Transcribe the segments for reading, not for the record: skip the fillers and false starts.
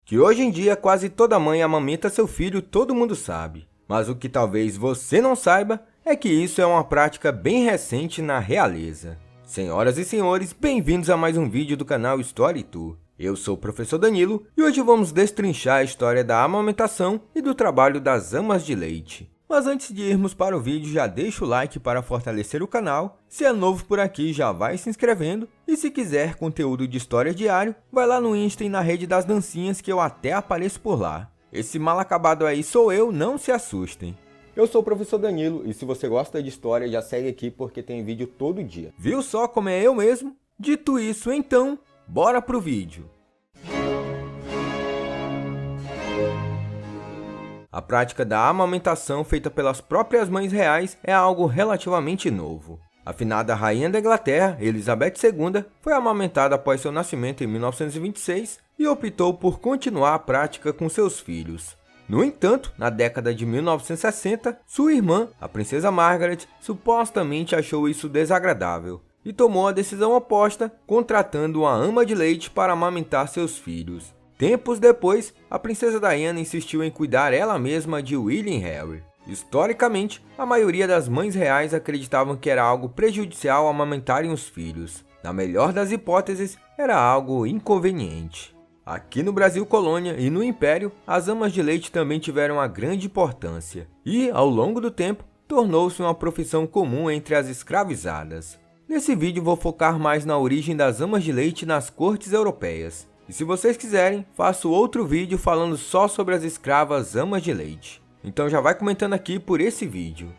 Que hoje em dia quase toda mãe amamenta seu filho, todo mundo sabe. Mas o que talvez você não saiba é que isso é uma prática bem recente na realeza. Senhoras e senhores, bem-vindos a mais um vídeo do canal História e Tu. Eu sou o professor Danilo e hoje vamos destrinchar a história da amamentação e do trabalho das amas de leite. Mas antes de irmos para o vídeo, já deixa o like para fortalecer o canal, se é novo por aqui já vai se inscrevendo e se quiser conteúdo de história diário, vai lá no Insta e na rede das dancinhas que eu até apareço por lá. Esse mal acabado aí sou eu, não se assustem. Eu sou o professor Danilo e se você gosta de história já segue aqui porque tem vídeo todo dia. Viu só como é eu mesmo? Dito isso então, bora pro vídeo. A prática da amamentação feita pelas próprias mães reais é algo relativamente novo. A finada rainha da Inglaterra, Elizabeth II, foi amamentada após seu nascimento em 1926 e optou por continuar a prática com seus filhos. No entanto, na década de 1960, sua irmã, a princesa Margaret, supostamente achou isso desagradável e tomou a decisão oposta, contratando uma ama de leite para amamentar seus filhos. Tempos depois, a princesa Diana insistiu em cuidar ela mesma de William Henry. Historicamente, a maioria das mães reais acreditavam que era algo prejudicial amamentarem os filhos. Na melhor das hipóteses, era algo inconveniente. Aqui no Brasil colônia e no Império, as amas de leite também tiveram uma grande importância e, ao longo do tempo, tornou-se uma profissão comum entre as escravizadas. Nesse vídeo vou focar mais na origem das amas de leite nas cortes europeias. E se vocês quiserem, faço outro vídeo falando só sobre as escravas amas de leite. Então já vai comentando aqui por esse vídeo.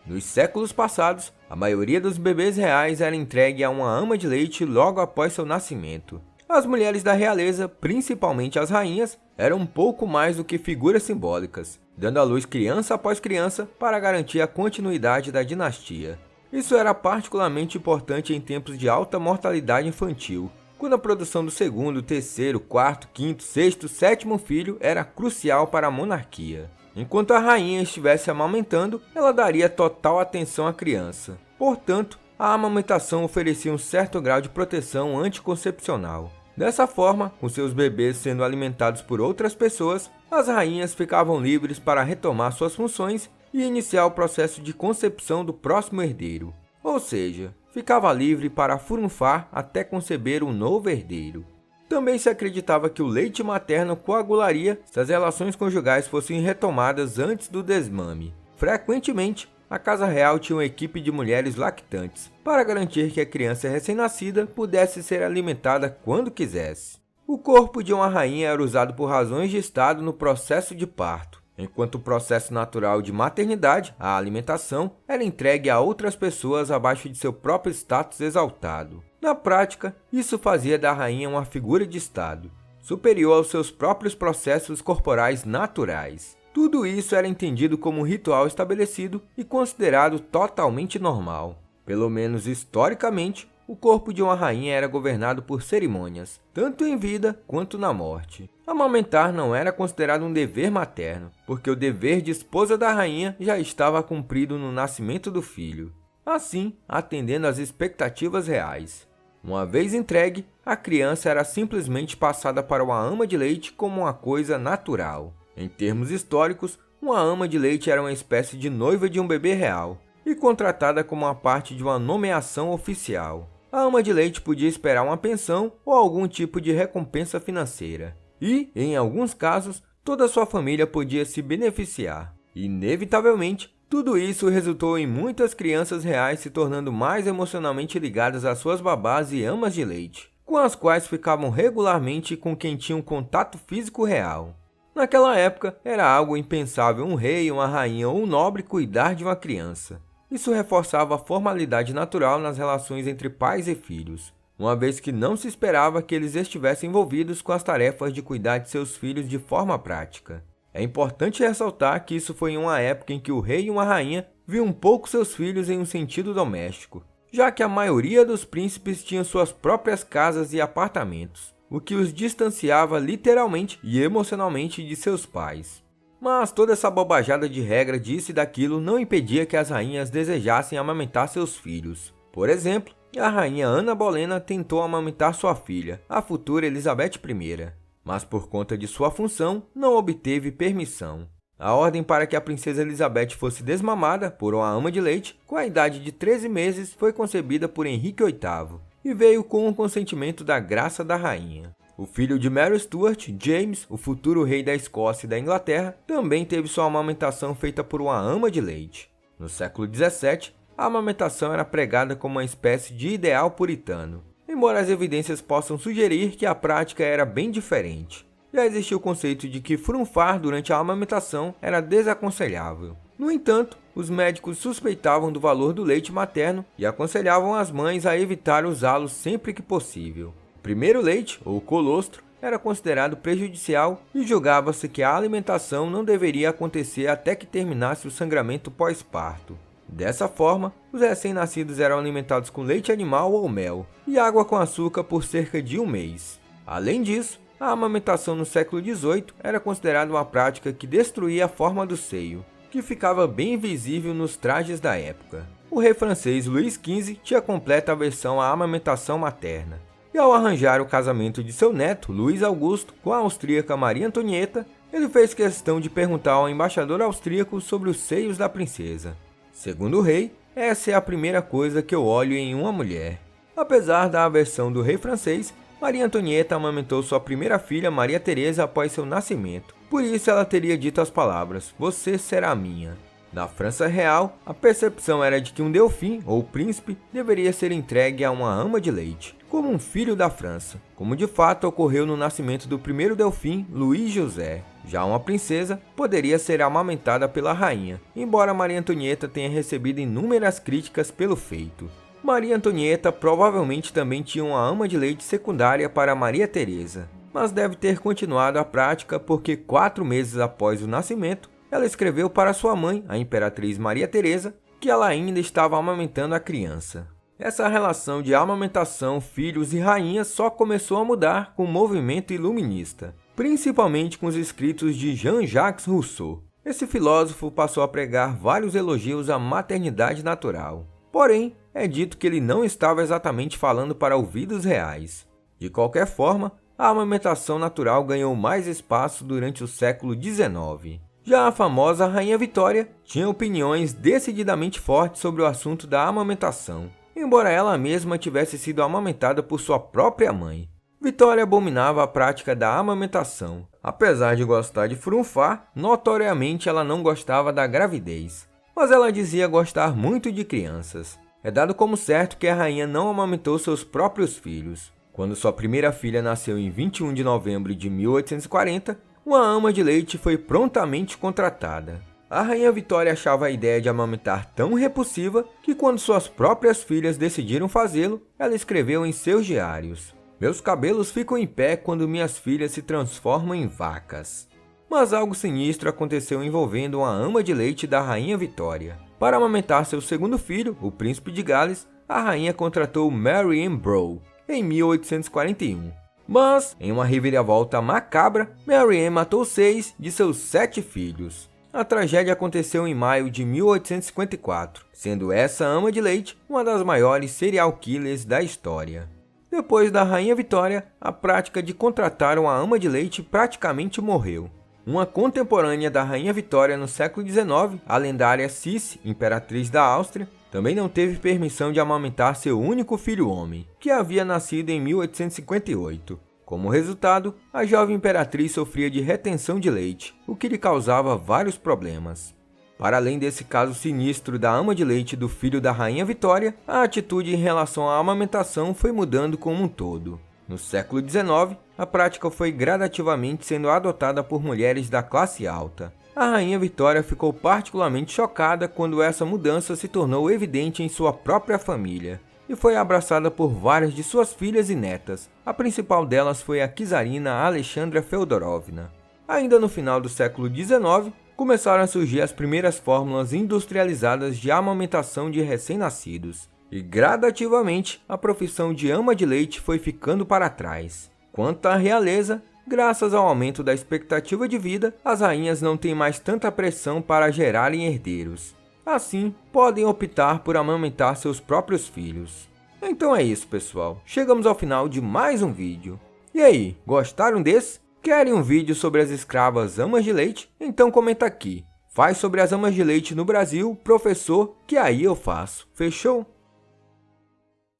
Nos séculos passados, a maioria dos bebês reais era entregue a uma ama de leite logo após seu nascimento. As mulheres da realeza, principalmente as rainhas, eram um pouco mais do que figuras simbólicas, dando à luz criança após criança para garantir a continuidade da dinastia. Isso era particularmente importante em tempos de alta mortalidade infantil, quando a produção do segundo, terceiro, quarto, quinto, sexto, sétimo filho era crucial para a monarquia. Enquanto a rainha estivesse amamentando, ela daria total atenção à criança. Portanto, a amamentação oferecia um certo grau de proteção anticoncepcional. Dessa forma, com seus bebês sendo alimentados por outras pessoas, as rainhas ficavam livres para retomar suas funções e iniciar o processo de concepção do próximo herdeiro. Ou seja, ficava livre para furunfar até conceber um novo herdeiro. Também se acreditava que o leite materno coagularia se as relações conjugais fossem retomadas antes do desmame. Frequentemente, a casa real tinha uma equipe de mulheres lactantes, para garantir que a criança recém-nascida pudesse ser alimentada quando quisesse. O corpo de uma rainha era usado por razões de estado no processo de parto, enquanto o processo natural de maternidade, a alimentação, era entregue a outras pessoas abaixo de seu próprio status exaltado. Na prática, isso fazia da rainha uma figura de estado, superior aos seus próprios processos corporais naturais. Tudo isso era entendido como um ritual estabelecido e considerado totalmente normal. Pelo menos historicamente, o corpo de uma rainha era governado por cerimônias, tanto em vida quanto na morte. Amamentar não era considerado um dever materno, porque o dever de esposa da rainha já estava cumprido no nascimento do filho, assim atendendo às expectativas reais. Uma vez entregue, a criança era simplesmente passada para uma ama de leite como uma coisa natural. Em termos históricos, uma ama de leite era uma espécie de noiva de um bebê real e contratada como uma parte de uma nomeação oficial. A ama de leite podia esperar uma pensão ou algum tipo de recompensa financeira. E, em alguns casos, toda a sua família podia se beneficiar. Inevitavelmente, tudo isso resultou em muitas crianças reais se tornando mais emocionalmente ligadas às suas babás e amas de leite, com as quais ficavam regularmente com quem tinha um contato físico real. Naquela época, era algo impensável um rei, uma rainha ou um nobre cuidar de uma criança. Isso reforçava a formalidade natural nas relações entre pais e filhos, uma vez que não se esperava que eles estivessem envolvidos com as tarefas de cuidar de seus filhos de forma prática. É importante ressaltar que isso foi em uma época em que o rei e uma rainha viam um pouco seus filhos em um sentido doméstico, já que a maioria dos príncipes tinham suas próprias casas e apartamentos, o que os distanciava literalmente e emocionalmente de seus pais. Mas toda essa bobajada de regra disso e daquilo não impedia que as rainhas desejassem amamentar seus filhos. Por exemplo, a rainha Ana Bolena tentou amamentar sua filha, a futura Elizabeth I. mas por conta de sua função, não obteve permissão. A ordem para que a princesa Elizabeth fosse desmamada por uma ama de leite, com a idade de 13 meses, foi concebida por Henrique VIII e veio com o consentimento da graça da rainha. O filho de Mary Stuart, James, o futuro rei da Escócia e da Inglaterra, também teve sua amamentação feita por uma ama de leite. No século XVII, a amamentação era pregada como uma espécie de ideal puritano, embora as evidências possam sugerir que a prática era bem diferente. Já existia o conceito de que frunfar durante a amamentação era desaconselhável. No entanto, os médicos suspeitavam do valor do leite materno e aconselhavam as mães a evitar usá-lo sempre que possível. O primeiro leite, ou colostro, era considerado prejudicial e julgava-se que a alimentação não deveria acontecer até que terminasse o sangramento pós-parto. Dessa forma, os recém-nascidos eram alimentados com leite animal ou mel e água com açúcar por cerca de um mês. Além disso, a amamentação no século XVIII era considerada uma prática que destruía a forma do seio, que ficava bem visível nos trajes da época. O rei francês Luís XV tinha completa aversão à amamentação materna, e ao arranjar o casamento de seu neto, Luís Augusto, com a austríaca Maria Antonieta, ele fez questão de perguntar ao embaixador austríaco sobre os seios da princesa. Segundo o rei, essa é a primeira coisa que eu olho em uma mulher. Apesar da aversão do rei francês, Maria Antonieta amamentou sua primeira filha, Maria Teresa, após seu nascimento. Por isso ela teria dito as palavras, "Você será minha". Na França real, a percepção era de que um delfim, ou príncipe, deveria ser entregue a uma ama de leite, como um filho da França, como de fato ocorreu no nascimento do primeiro delfim, Luís José. Já uma princesa poderia ser amamentada pela rainha, embora Maria Antonieta tenha recebido inúmeras críticas pelo feito. Maria Antonieta provavelmente também tinha uma ama de leite secundária para Maria Teresa, mas deve ter continuado a prática porque 4 meses após o nascimento, ela escreveu para sua mãe, a imperatriz Maria Teresa, que ela ainda estava amamentando a criança. Essa relação de amamentação, filhos e rainhas só começou a mudar com o movimento iluminista, principalmente com os escritos de Jean-Jacques Rousseau. Esse filósofo passou a pregar vários elogios à maternidade natural. Porém, é dito que ele não estava exatamente falando para ouvidos reais. De qualquer forma, a amamentação natural ganhou mais espaço durante o século XIX. Já a famosa Rainha Vitória tinha opiniões decididamente fortes sobre o assunto da amamentação, embora ela mesma tivesse sido amamentada por sua própria mãe. Vitória abominava a prática da amamentação. Apesar de gostar de frunfar, notoriamente ela não gostava da gravidez. Mas ela dizia gostar muito de crianças. É dado como certo que a rainha não amamentou seus próprios filhos. Quando sua primeira filha nasceu em 21 de novembro de 1840, uma ama de leite foi prontamente contratada. A rainha Vitória achava a ideia de amamentar tão repulsiva que quando suas próprias filhas decidiram fazê-lo, ela escreveu em seus diários: "Meus cabelos ficam em pé quando minhas filhas se transformam em vacas." Mas algo sinistro aconteceu envolvendo uma ama de leite da rainha Vitória. Para amamentar seu segundo filho, o príncipe de Gales, a rainha contratou Mary Ann Brough em 1841. Mas, em uma reviravolta macabra, Mary Ann matou 6 de seus 7 filhos. A tragédia aconteceu em maio de 1854, sendo essa ama de leite uma das maiores serial killers da história. Depois da rainha Vitória, a prática de contratar uma ama de leite praticamente morreu. Uma contemporânea da rainha Vitória no século XIX, a lendária Cici, imperatriz da Áustria, também não teve permissão de amamentar seu único filho homem, que havia nascido em 1858. Como resultado, a jovem imperatriz sofria de retenção de leite, o que lhe causava vários problemas. Para além desse caso sinistro da ama de leite do filho da rainha Vitória, a atitude em relação à amamentação foi mudando como um todo. No século XIX, a prática foi gradativamente sendo adotada por mulheres da classe alta. A rainha Vitória ficou particularmente chocada quando essa mudança se tornou evidente em sua própria família, e foi abraçada por várias de suas filhas e netas. A principal delas foi a czarina Alexandra Feodorovna. Ainda no final do século XIX, começaram a surgir as primeiras fórmulas industrializadas de amamentação de recém-nascidos. E gradativamente, a profissão de ama de leite foi ficando para trás. Quanto à realeza, graças ao aumento da expectativa de vida, as rainhas não têm mais tanta pressão para gerarem herdeiros. Assim, podem optar por amamentar seus próprios filhos. Então é isso, pessoal. Chegamos ao final de mais um vídeo. E aí, gostaram desse? Querem um vídeo sobre as escravas amas de leite? Então comenta aqui. Faz sobre as amas de leite no Brasil, professor, que aí eu faço. Fechou?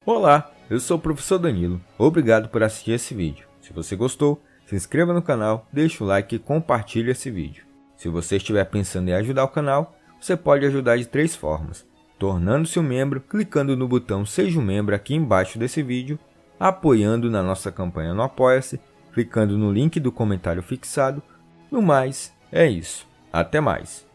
Olá, eu sou o professor Danilo. Obrigado por assistir esse vídeo. Se você gostou, se inscreva no canal, deixe o like e compartilhe esse vídeo. Se você estiver pensando em ajudar o canal, você pode ajudar de 3 formas. Tornando-se um membro, clicando no botão Seja um Membro aqui embaixo desse vídeo, apoiando na nossa campanha no Apoia-se, clicando no link do comentário fixado. No mais, é isso. Até mais!